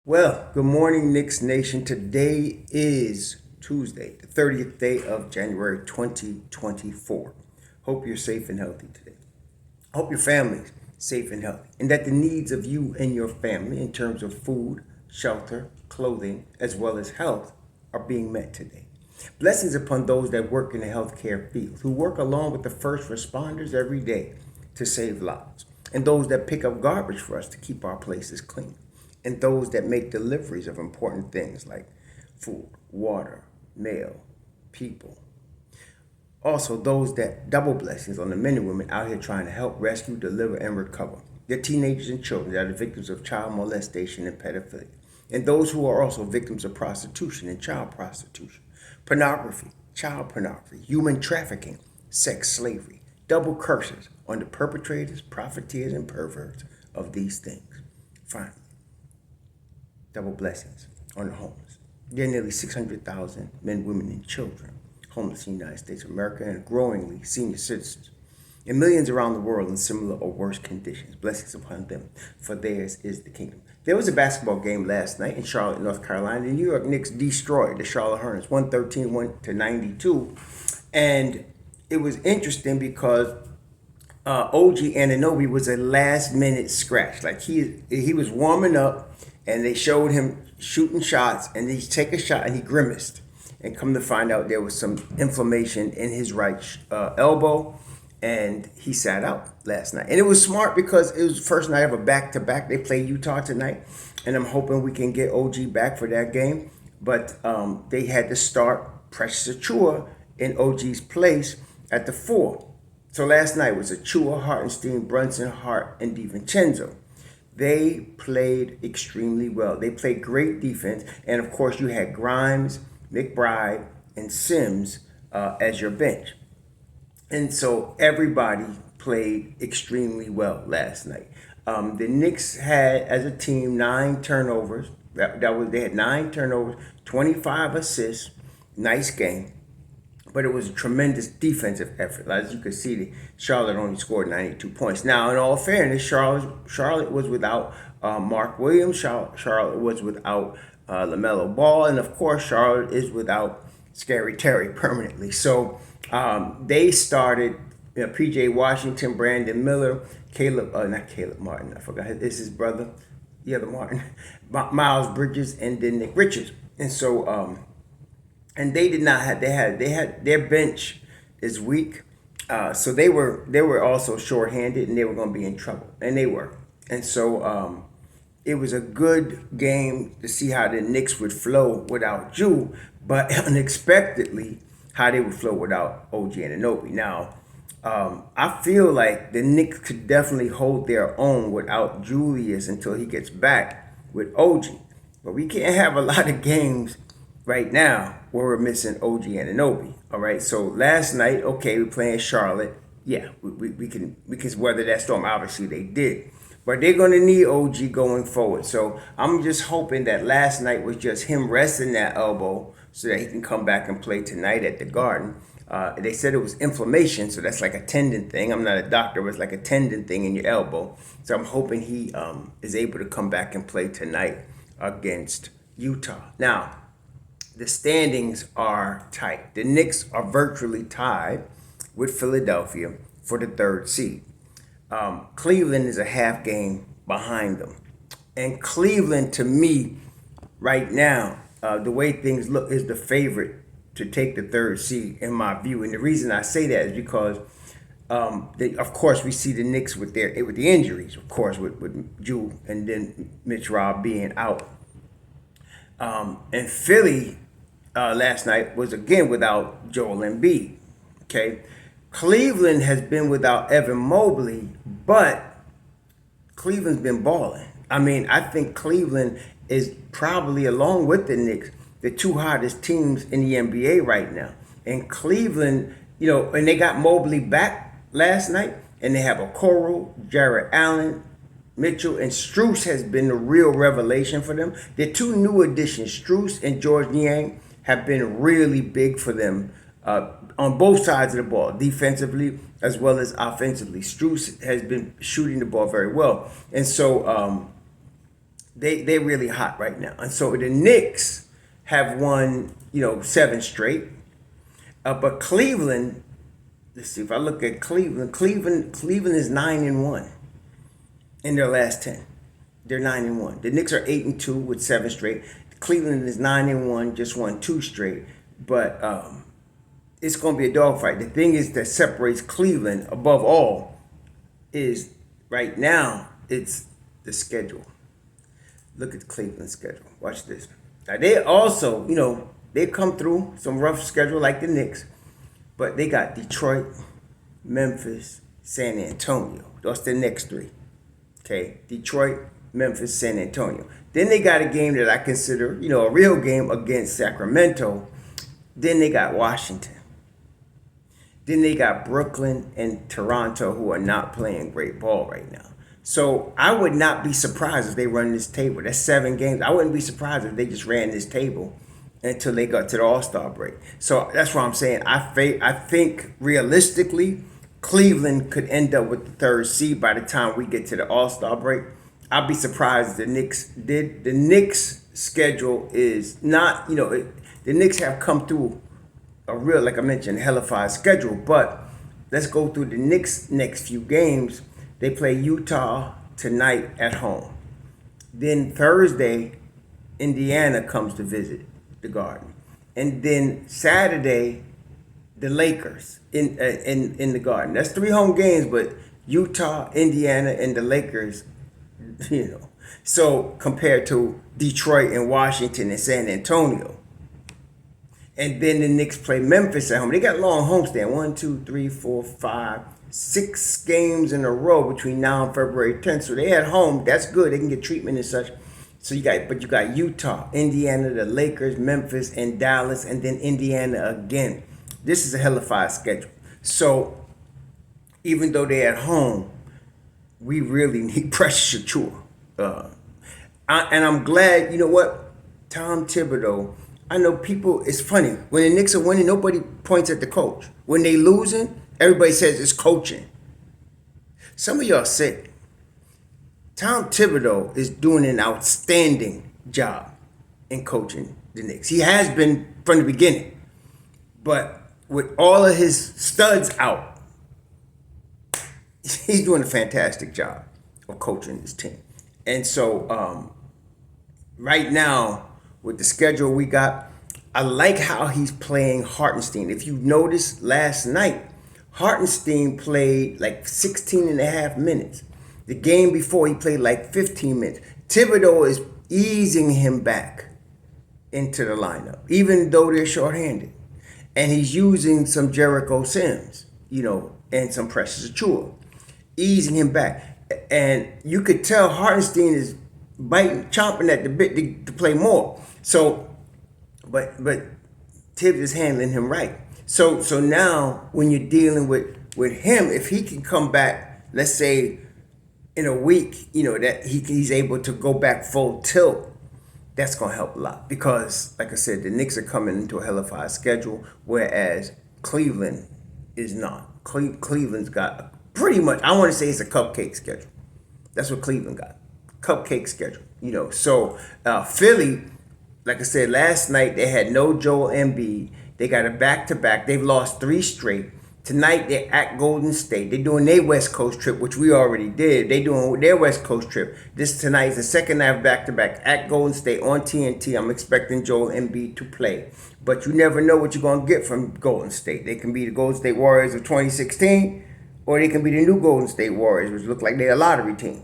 Well, good morning, Knicks Nation. Today is Tuesday, the 30th day of January 2024. Hope you're safe and healthy today. Hope your family's safe and healthy, and that the needs of you and your family in terms of food, shelter, clothing, as well as health are being met today. Blessings upon those that work in the healthcare field, who work along with the first responders every day to save lives, and those that pick up garbage for us to keep our places clean, and those that make deliveries of important things like food, water, mail, people. Also, those that double blessings on the men and women out here trying to help rescue, deliver, and recover the teenagers and children that are victims of child molestation and pedophilia, and those who are also victims of prostitution and child prostitution, pornography, child pornography, human trafficking, sex slavery, double curses on the perpetrators, profiteers, and perverts of these things. Finally, double blessings on the homeless. There are nearly 600,000 men, women, and children homeless in the United States of America and growingly senior citizens, and millions around the world in similar or worse conditions. Blessings upon them, for theirs is the kingdom. There was a basketball game last night in Charlotte, North Carolina. The New York Knicks destroyed the Charlotte Hornets 113-92, and it was interesting because OG Anunoby was a last-minute scratch. Like he was warming up, and they showed him shooting shots, and he take a shot, and he grimaced. And come to find out, there was some inflammation in his right elbow, and he sat out last night. And it was smart because it was the first night of a back-to-back. They play Utah tonight, and I'm hoping we can get OG back for that game. But they had to start Precious Achua in OG's place at the 4. So last night was Achua, Hartenstein, Brunson, Hart, and DiVincenzo. They played extremely well. They played great defense. And, of course, you had Grimes, McBride, and Sims as your bench. And so everybody played extremely well last night. The Knicks had, as a team, 9 turnovers. They had 9 turnovers, 25 assists. Nice game. But it was a tremendous defensive effort. As you can see, Charlotte only scored 92 points. Now, in all fairness, Charlotte was without Mark Williams. Charlotte was without LaMelo Ball. And, of course, Charlotte is without Scary Terry permanently. So they started P.J. Washington, Brandon Miller, not Caleb Martin. I forgot. It's his brother, the other Martin, Miles Bridges, and then Nick Richards. And so... and they did not have. They had their bench is weak, so they were also shorthanded, and they were going to be in trouble, and they were. And so it was a good game to see how the Knicks would flow without Ju, but unexpectedly how they would flow without OG Anunoby. Now, I feel like the Knicks could definitely hold their own without Julius until he gets back with OG, but we can't have a lot of games right now where we're missing OG Anunoby. All right. So last night, okay, we're playing Charlotte. Yeah, we can weather that storm. Obviously, they did, but they're going to need OG going forward. So I'm just hoping that last night was just him resting that elbow so that he can come back and play tonight at the Garden. They said it was inflammation, so that's like a tendon thing. I'm not a doctor, but it's like a tendon thing in your elbow. So I'm hoping he is able to come back and play tonight against Utah. Now, the standings are tight. The Knicks are virtually tied with Philadelphia for the 3rd seed. Cleveland is a half game behind them. And Cleveland, to me, right now, the way things look, is the favorite to take the 3rd seed, in my view. And the reason I say that is because, of course, we see the Knicks with the injuries, of course, with Ju and then Mitch Robb being out. And Philly last night was again without Joel Embiid. Okay, Cleveland has been without Evan Mobley, but Cleveland's been balling. I mean, I think Cleveland is probably, along with the Knicks, the 2 hottest teams in the NBA right now. And Cleveland, and they got Mobley back last night, and they have Okoro, Jarrett Allen, Mitchell, and Strus has been the real revelation for them. The 2 new additions, Strus and George Niang, have been really big for them on both sides of the ball, defensively as well as offensively. Strus has been shooting the ball very well. And so they're really hot right now. And so the Knicks have won, 7 straight. But Cleveland, let's see if I look at Cleveland is 9-1 in their last 10. They're 9-1. The Knicks are 8-2 with 7 straight. Cleveland is 9-1, just won 2 straight. But it's going to be a dogfight. The thing is that separates Cleveland above all is right now it's the schedule. Look at the Cleveland schedule. Watch this. Now they also, they come through some rough schedule like the Knicks, but they got Detroit, Memphis, San Antonio. Those the next 3. Okay, Detroit, Memphis, San Antonio. Then they got a game that I consider, a real game against Sacramento. Then they got Washington. Then they got Brooklyn and Toronto, who are not playing great ball right now. So I would not be surprised if they run this table. That's 7 games. I wouldn't be surprised if they just ran this table until they got to the All-Star break. So that's what I'm saying. I think realistically, Cleveland could end up with the 3rd seed by the time we get to the All-Star break. I'd be surprised if the Knicks did. The Knicks schedule is not, the Knicks have come through a real, like I mentioned, hellified schedule. But let's go through the Knicks' next few games. They play Utah tonight at home. Then Thursday, Indiana comes to visit the Garden. And then Saturday, the Lakers in the Garden. That's 3 home games, but Utah, Indiana, and the Lakers, So compared to Detroit and Washington and San Antonio. And then the Knicks play Memphis at home. They got long homestand. 1, 2, 3, 4, 5, 6 games in a row between now and February 10th. So they at home. That's good. They can get treatment and such. So you got Utah, Indiana, the Lakers, Memphis, and Dallas, and then Indiana again. This is a hellified schedule. So even though they're at home, we really need Precious Achiuwa. And I'm glad, Tom Thibodeau. I know people, it's funny. When the Knicks are winning, nobody points at the coach. When they losing, everybody says it's coaching. Some of y'all sick. Tom Thibodeau is doing an outstanding job in coaching the Knicks. He has been from the beginning. But with all of his studs out, he's doing a fantastic job of coaching this team. And so right now, with the schedule we got, I like how he's playing Hartenstein. If you noticed last night, Hartenstein played like 16 and a half minutes. The game before, he played like 15 minutes. Thibodeau is easing him back into the lineup, even though they're shorthanded. And he's using some Jericho Sims, and some Precious Achiuwa, easing him back. And you could tell Hartenstein is chomping at the bit to play more. So, but Tibbs is handling him right. So now when you're dealing with him, if he can come back, let's say in a week, that he's able to go back full tilt, that's going to help a lot. Because, like I said, the Knicks are coming into a hellified schedule, whereas Cleveland is not. Cleveland's got pretty much, I want to say it's a cupcake schedule. That's what Cleveland got. Cupcake schedule. So Philly, like I said, last night they had no Joel Embiid. They got a back-to-back. They've lost 3 straight. Tonight they're at Golden State. They're doing their West Coast trip, which we already did. They're doing their West Coast trip. This tonight is the second night back-to-back at Golden State on TNT. I'm expecting Joel Embiid to play. But you never know what you're going to get from Golden State. They can be the Golden State Warriors of 2016, or they can be the new Golden State Warriors, which look like they're a lottery team.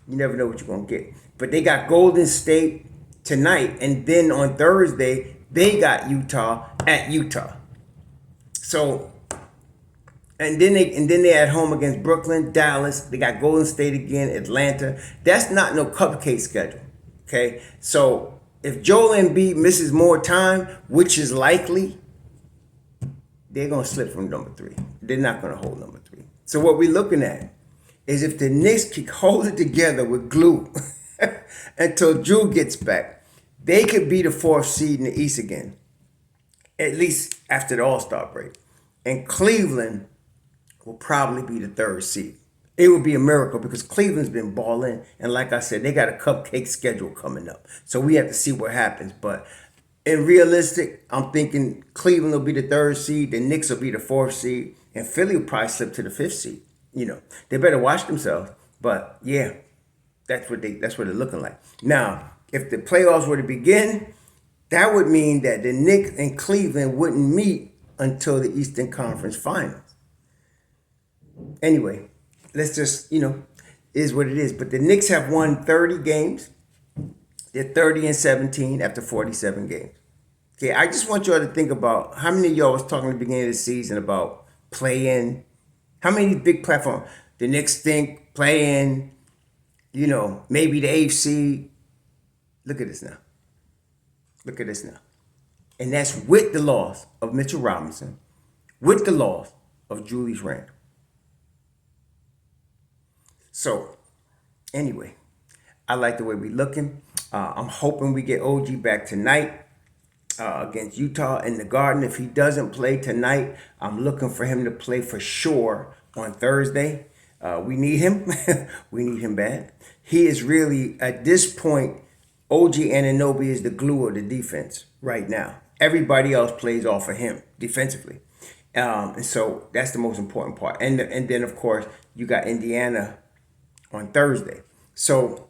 You never know what you're going to get. But they got Golden State tonight, and then on Thursday, they got Utah at Utah. So, and then they're at home against Brooklyn, Dallas. They got Golden State again, Atlanta. That's not no cupcake schedule, okay? So if Joel Embiid misses more time, which is likely, they're going to slip from number 3. They're not going to hold number 3. So what we're looking at is if the Knicks can hold it together with glue until Drew gets back, they could be the 4th seed in the East again, at least after the All-Star break. And Cleveland will probably be the 3rd seed It would be a miracle because Cleveland's been balling, and like I said, they got a cupcake schedule coming up. So we have to see what happens. But in realistic, I'm thinking Cleveland will be the third seed, the Knicks will be the fourth seed, and Philly will probably slip to the fifth seed. They better watch themselves. But yeah, that's what they're looking like. Now, if the playoffs were to begin, that would mean that the Knicks and Cleveland wouldn't meet until the Eastern Conference Finals. Anyway, let's just, is what it is. But the Knicks have won 30 games. They're 30-17 after 47 games. Okay, I just want y'all to think about how many of y'all was talking at the beginning of the season about play-in. How many big platforms? The Knicks think play-in, maybe the AFC. Look at this now. Look at this now. And that's with the loss of Mitchell Robinson, with the loss of Julius Randle. So, anyway, I like the way we're looking. I'm hoping we get OG back tonight against Utah in the Garden. If he doesn't play tonight, I'm looking for him to play for sure on Thursday. We need him. We need him bad. He is really, at this point, OG Anunoby is the glue of the defense right now. Everybody else plays off of him defensively. And so that's the most important part. And then, of course, you got Indiana on Thursday. So,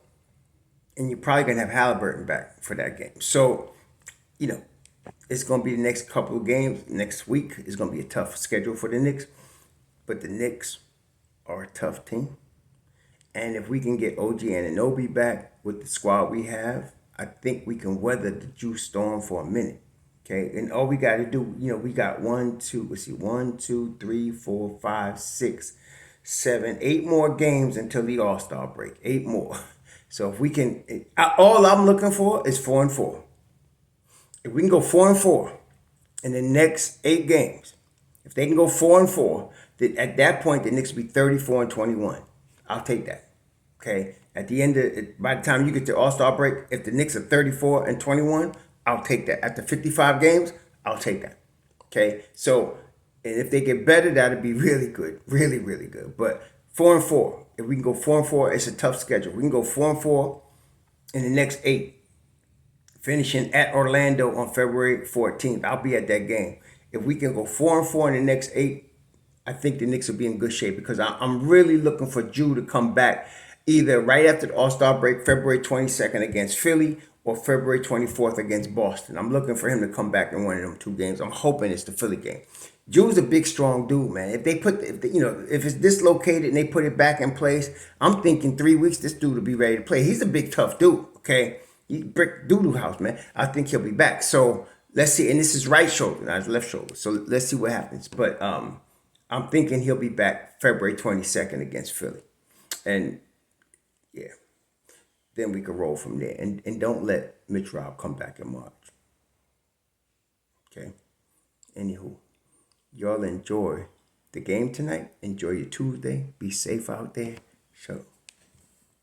and you're probably going to have Halliburton back for that game. So, it's going to be the next couple of games. Next week is going to be a tough schedule for the Knicks. But the Knicks are a tough team. And if we can get OG Anunoby back with the squad we have, I think we can weather the juice storm for a minute. Okay, and all we got to do, we got 1, 2, 3, 4, 5, 6, 7, 8 more games until the All-Star break. 8 more. So if we can, all I'm looking for is 4-4. If we can go 4-4 in the next 8 games, if they can go 4-4, then at that point the Knicks will be 34-21. I'll take that. Okay. At the end of it, by the time you get to All-Star break, if the Knicks are 34-21, I'll take that. After 55 games, I'll take that. Okay. So, and if they get better, that'd be really good. Really, really good. But 4-4. If we can go 4-4, it's a tough schedule. We can go 4-4 in the next 8. Finishing at Orlando on February 14th. I'll be at that game. If we can go 4-4 in the next 8, I think the Knicks will be in good shape because I'm really looking for Drew to come back either right after the All-Star break, February 22nd against Philly, or February 24th against Boston. I'm looking for him to come back in one of them 2 games. I'm hoping it's the Philly game. Drew's a big, strong dude, man. If it's dislocated and they put it back in place, I'm thinking 3 weeks this dude will be ready to play. He's a big, tough dude. Okay, he brick doodoo house, man. I think he'll be back. So let's see. And this is right shoulder, not his left shoulder. So let's see what happens. But I'm thinking he'll be back February 22nd against Philly. And yeah, then we can roll from there. And don't let Mitch Rob come back in March. Okay? Anywho, y'all enjoy the game tonight. Enjoy your Tuesday. Be safe out there. Shalom.